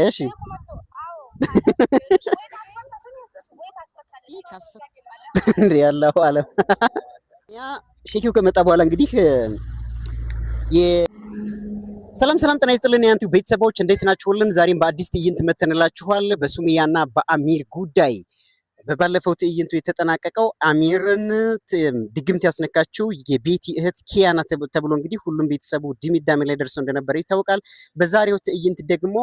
እሺ እንዴ ያለው ዓለም ያ ሼኪው ከመጣ በኋላ እንግዲህ ሰላም ጤና ይስጥልን የአንቱ ቤተሰቦች እንዴት ናችሁልን? ዛሬም በአዲስ ትዕይንት መተንላችኋል። በሱሚያና በአሚር ጉዳይ በባለፈው ትዕይንቱ የተጠናቀቀው አሚርን ድግምት ያስነካችው የቤቲ እህት ኪያና ተብሎ እንግዲህ ሁሉም ቤተሰቡ ድምዳሜ ላይ ደርሰው እንደነበረ ይታወቃል። በዛሬው ትዕይንት ደግሞ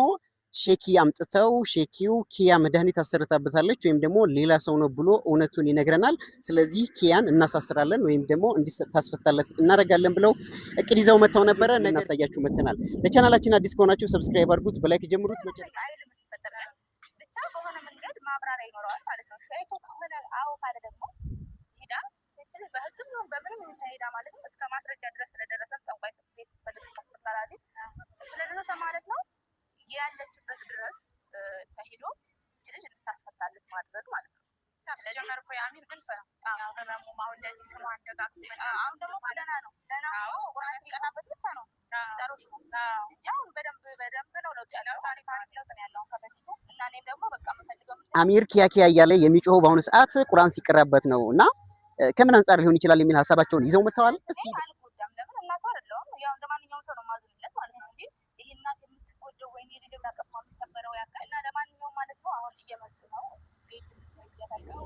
ሼኪ አምጥተው ሼኪው ኪያ መድኃኒት አሰርታበታለች ወይም ደግሞ ሌላ ሰው ነው ብሎ እውነቱን ይነግረናል። ስለዚህ ኪያን እናሳስራለን ወይም ደግሞ እንዲታስፈታለት እናደርጋለን ብለው እቅድ ይዘው መተው ነበረ። እናሳያችሁ መተናል። ለቻናላችን አዲስ ከሆናችሁ ሰብስክራይብ አድርጉት፣ በላይክ ጀምሩት። ያለችበት ድረስ ተሄዶ ልጅ እንድታስፈታለት ማድረግ ማለት ነው። ስለጀመር እኮ የአሚር ድምጽ ነው። ህመሙ አሁን እንደዚህ ስሙ አንደጋግ አሁን ደግሞ ደህና ነው። ደህና ነው። ቁርአን የሚቀራበት ብቻ ነው። ዳሮች አሁን በደንብ ነው ለውጥ ያለው ታሪክ ለውጥ ነው ያለው ከበፊቱ እና እኔም ደግሞ በቃ የምፈልገው አሚር ኪያ እያለ የሚጮኸው በአሁኑ ሰዓት ቁርአን ሲቀራበት ነው እና ከምን አንጻር ሊሆን ይችላል የሚል ሀሳባቸውን ይዘው መጥተዋል። እስኪ አልጎዳም። ለምን እናቱ አይደለም ያው እንደማንኛውም ሰው ነው ማዝንለት ማለት ነው እንጂ ይሄ እናት የምትጎደው ወይኔ ልጅ እንዳቀስማ የሚሰበረው ያካ እና ለማንኛውም ማለት ነው አሁን እየመጡ ነው ቤት እየታየው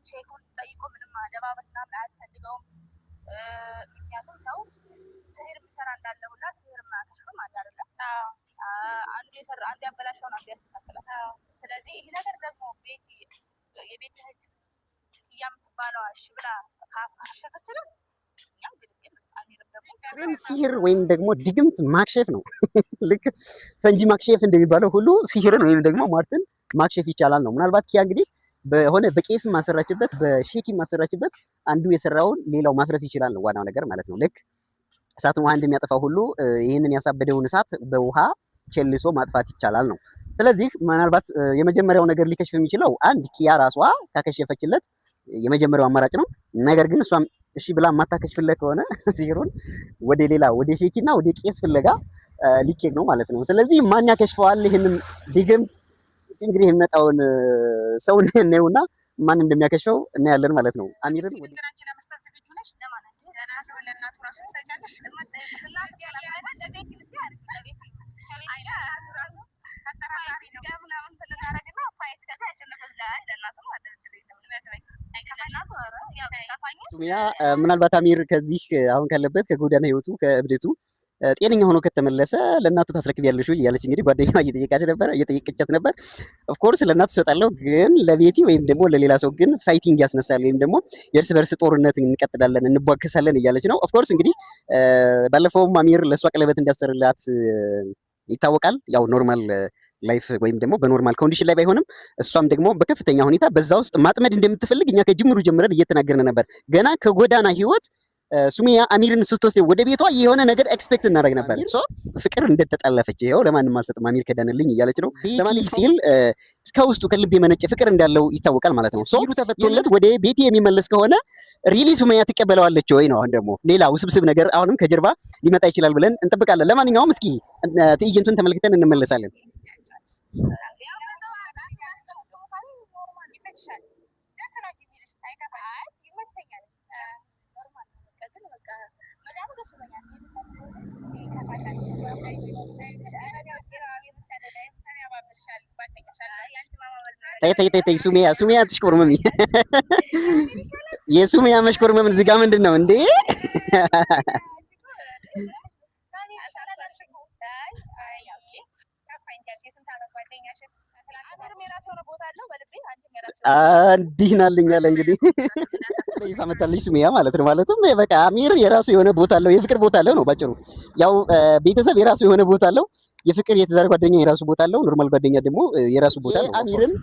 ሼኩን ጠይቆ ምንም አደባበስ ምናምን አያስፈልገውም። ምክንያቱም ሰው ስህር የሚሰራ እንዳለ ሁላ ስህር ማከሽም አለ አይደለም። አንዱ የሰራ አንዱ ያበላሸውን አንዱ ያስተካክላል። ስለዚህ ይሄ ነገር ደግሞ ቤቲ የቤት እህት እያምትባለዋ እሺ ብላ ካሸፈችልን እኛም ግን አሚርም ደግሞ ሲህር ወይም ደግሞ ድግምት ማክሸፍ ነው። ልክ ፈንጂ ማክሸፍ እንደሚባለው ሁሉ ሲህርን ወይም ደግሞ ሟርትን ማክሸፍ ይቻላል ነው። ምናልባት ኪያ እንግዲህ በሆነ በቄስ ማሰራችበት በሼኪ ማሰራችበት አንዱ የሰራውን ሌላው ማፍረስ ይችላል ነው ዋናው ነገር ማለት ነው። ልክ እሳትን ውሃ እንደሚያጠፋው ሁሉ ይህንን ያሳበደውን እሳት በውሃ ቸልሶ ማጥፋት ይቻላል ነው። ስለዚህ ምናልባት የመጀመሪያው ነገር ሊከሽፍ የሚችለው አንድ ኪያ ራሷ ካከሸፈችለት የመጀመሪያው አማራጭ ነው። ነገር ግን እሷም እሺ ብላ ማታከሽፍለት ከሆነ ሲህሩን ወደ ሌላ ወደ ሼኪና ወደ ቄስ ፍለጋ ሊኬድ ነው ማለት ነው። ስለዚህ ማን ያከሽፈዋል ይሄንን ድግምት? እንግዲህ የሚመጣውን ሰው ነውና ማን እንደሚያከሽፈው እናያለን ማለት ነው። አሚርን ወደ ሱሚያ ምናልባት አሚር ከዚህ አሁን ካለበት ከጎዳና ህይወቱ ከእብደቱ ጤነኛ ሆኖ ከተመለሰ ለእናቱ ታስረክቢያለሽ ወይ እያለች እንግዲህ ጓደኛዋ እየጠየቀቻት ነበር። ኦፍ ኮርስ ለእናቱ እሰጣለሁ፣ ግን ለቤቲ ወይም ደግሞ ለሌላ ሰው ግን ፋይቲንግ ያስነሳል ወይም ደግሞ የእርስ በርስ ጦርነት እንቀጥላለን እንቧከሳለን እያለች ነው። ኦፍ ኮርስ እንግዲህ ባለፈውም አሚር ለእሷ ቀለበት እንዲያሰርላት ይታወቃል። ያው ኖርማል ላይፍ ወይም ደግሞ በኖርማል ኮንዲሽን ላይ ባይሆንም እሷም ደግሞ በከፍተኛ ሁኔታ በዛ ውስጥ ማጥመድ እንደምትፈልግ እኛ ከጅምሩ ጀምረን እየተናገርን ነበር። ገና ከጎዳና ህይወት ሱሚያ አሚርን ስትወስድ ወደ ቤቷ የሆነ ነገር ኤክስፔክት እናደርግ ነበር። ሶ ፍቅር እንደተጣለፈች ይሄው ለማንም አልሰጥም አሚር ከዳንልኝ እያለች ነው። ለማንኛውም ሲል ከውስጡ ከልብ የመነጨ ፍቅር እንዳለው ይታወቃል ማለት ነው። ሶ ተፈቶለት ወደ ቤቲ የሚመለስ ከሆነ ሪሊ ሱሚያ ትቀበለዋለች ወይ ነው። አሁን ደግሞ ሌላ ውስብስብ ነገር አሁንም ከጀርባ ሊመጣ ይችላል ብለን እንጠብቃለን። ለማንኛውም እስኪ ትዕይንቱን ተመልክተን እንመለሳለን። ተይ ሱሚያ አትሽኮርመሚ። የሱሚያ መሽኮርመም እዚህ ጋር ምንድን ነው እንዴ? እንዲህ ናልኛል እንግዲህ ይፋ መታለች ሱሚያ ማለት ነው። ማለትም በቃ አሚር የራሱ የሆነ ቦታ አለው፣ የፍቅር ቦታ አለው ነው ባጭሩ። ያው ቤተሰብ የራሱ የሆነ ቦታ አለው፣ የፍቅር የትዳር ጓደኛ የራሱ ቦታ አለው፣ ኖርማል ጓደኛ ደግሞ የራሱ ቦታ አለው። አሚርን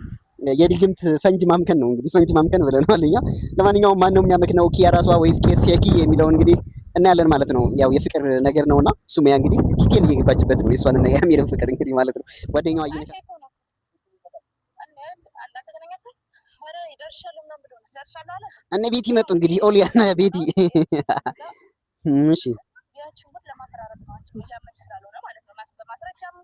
የድግምት ፈንጅ ማምከን ነው እንግዲህ ፈንጅ ማምከን ብለናል እኛ። ለማንኛውም ማን ነው የሚያመክነው ኪያ ራሷ ወይስ ቄስ ሼኪ የሚለውን እንግዲህ እናያለን ማለት ነው። ያው የፍቅር ነገር ነውና ሱሚያ እንግዲህ ዲቴል እየገባችበት ነው የሷንና የአሚርን ፍቅር እንግዲህ ማለት ነው። ጓደኛዋ እነ ቤቲ መጡ እንግዲህ ኦሊያና ቤቲ እሺ የሽንጉርት ለማፈራረቅ ነው አንቺ ያመች ስላልሆነ ማለት ነው። በማስረጃም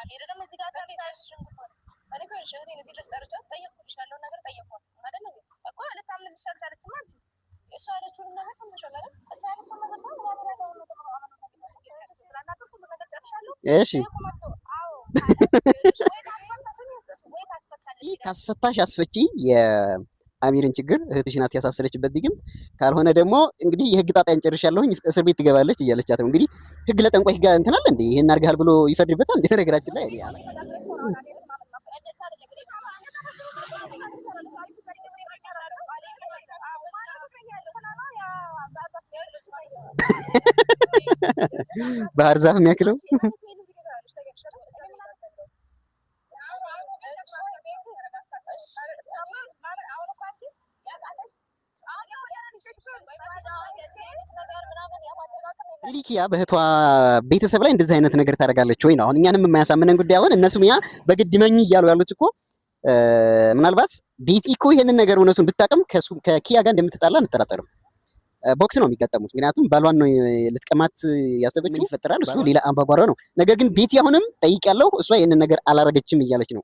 አሚርንም እዚህ ጋር ሰርታሽ ሽንጉርት እኔ እኮ እህቴን እዚህ ድረስ ጠርቻት ጠየቅኩልሽ፣ ያለውን ነገር ጠየቅኳት አይደል እንዴ እኮ ልታምንልሽ አልቻለችም አንቺ እሷ ያለችውን ነገር ሰምተሻል አይደል? እሷ ያለችውን ነገር ሰው ምናምን ያለውን ነገር ስላናገርኩ ሁሉ ነገር ጨርሻለሁ። እሺ ካስፈታሽ አስፈቺ የአሚርን ችግር እህትሽ ናት ያሳሰረችበት ዲግም ካልሆነ ደግሞ እንግዲህ የህግ ጣጣያን ጨርሻለሁኝ እስር ቤት ትገባለች እያለቻት ነው። እንግዲህ ህግ ለጠንቋይ ጋር እንትን አለ እንዴ? ይሄን አድርገሃል ብሎ ይፈርድበታል እንዴ? ነገራችን ላይ ባህር ዛፍ የሚያክለው ሊኪያ በእህቷ ቤተሰብ ላይ እንደዚህ አይነት ነገር ታደርጋለች ወይ ነው አሁን እኛንም የማያሳምነን ጉዳይ። አሁን እነሱ ሚያ በግድ መኝ እያሉ ያሉት እኮ ምናልባት ቤቲ እኮ ይሄንን ነገር እውነቱን ብታቀም ከኪያ ጋር እንደምትጣላ አንጠራጠርም። ቦክስ ነው የሚገጠሙት። ምክንያቱም ባሏን ነው ልትቀማት ያሰበችው። ምን ይፈጠራል? እሱ ሌላ አምባጓሮ ነው። ነገር ግን ቤቲ አሁንም ጠይቄያለሁ፣ እሷ ይሄንን ነገር አላረገችም እያለች ነው።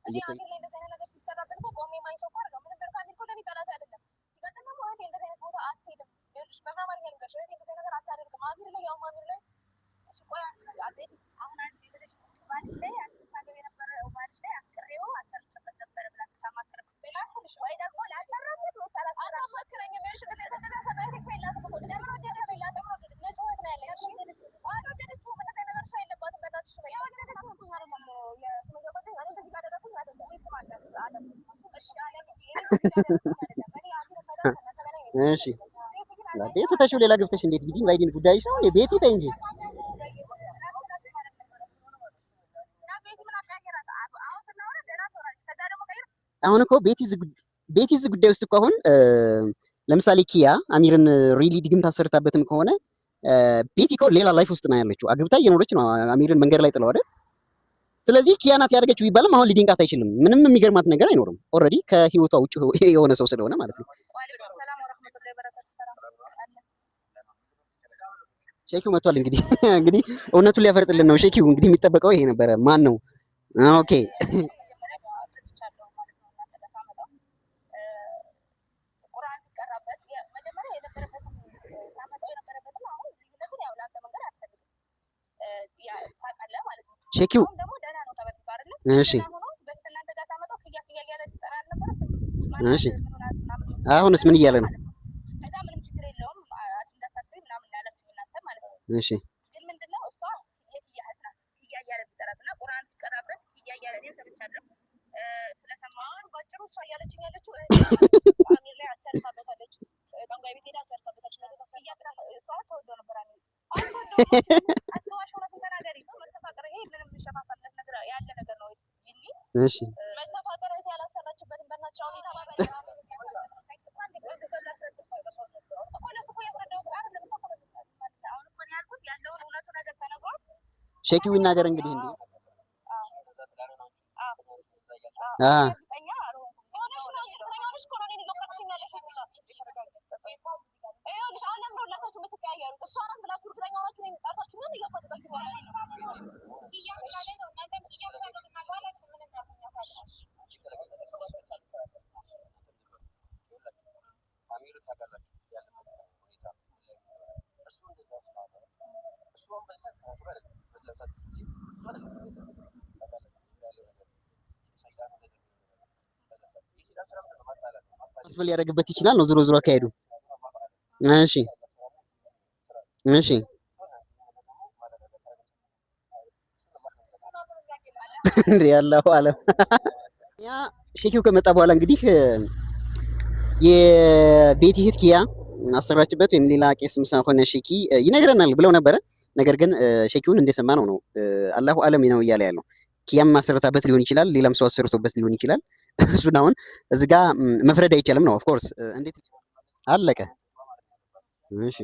እሺ ቤት ተሽው ሌላ ገብተሽ እንዴት ቢዲን ባይዲን ጉዳይሽ ነው ቤት ተይ እንጂ አሁን እኮ ቤቲ እዚህ ጉዳይ ውስጥ እኮ አሁን ለምሳሌ ኪያ አሚርን ሪሊ ዲግም ታሰርታበትም ከሆነ ቤቲ እኮ ሌላ ላይፍ ውስጥ ነው ያለችው። አግብታ እየኖረች ነው አሚርን መንገድ ላይ ጥለው አይደል? ስለዚህ ኪያ ናት ያደረገችው ቢባልም አሁን ሊድንቃት አይችልም። ምንም የሚገርማት ነገር አይኖርም። ኦልሬዲ ከህይወቷ ውጭ የሆነ ሰው ስለሆነ ማለት ነው። ሼኪው መጥቷል። እንግዲህ እውነቱን ሊያፈርጥልን ነው ሼኪው። እንግዲህ የሚጠበቀው ይሄ ነበረ። ማን ነው? ኦኬ ሼኪው እሺ እሺ አሁንስ ምን እያለ ነው? እሺ ግን ምንድነው እሷ የኪያ እህት ናት። ኪያ እያለ ቢጠራትና ቁርአን ሲቀራበት ኪያ እያለ እኔም ሰምቻለሁ ስለሰማሁን ባጭሩ እሷ እያለችኝ ያለችው አሚር ላይ አሰርታበታለች። ጠንቋይ ቤት ሄዳ አሰርታበታለች። ኪያ ስራ እሷ ተወዶ ነበር አሚር አትዋሽ እውነቱን ተናገሪ። ሰው መስተፋቅር ይሄ ምንም የሚሸፋፈንለት ነገር ያለ ነገር ነው ወይስ ይኒ እሺ መስተፋቅር እህት ያላሰራችበትን በእናትሽ አሁን ይታባባል ሼኪው ይናገር እንግዲህ እንዴ ምን ሊያደርግበት ይችላል ነው ዞሮ ዞሮ አካሄዱ። እሺ እሺ እንዴ ያለው ዓለም ያ ሼኪው ከመጣ በኋላ እንግዲህ የቤቲ እህት ኪያ አሰራችበት ወይም ሌላ ቄስም ሳይሆን ሼኪ ይነግረናል ብለው ነበረ። ነገር ግን ሼኪውን እንደሰማ ነው አላሁ ዓለም ነው እያለ ያለው። ኪያም ማሰረታበት ሊሆን ይችላል፣ ሌላም ሰው አሰርቶበት ሊሆን ይችላል። እሱን አሁን እዚህ ጋር መፍረድ አይቻልም ነው። ኦፍ ኮርስ እንዴት አለቀ። እሺ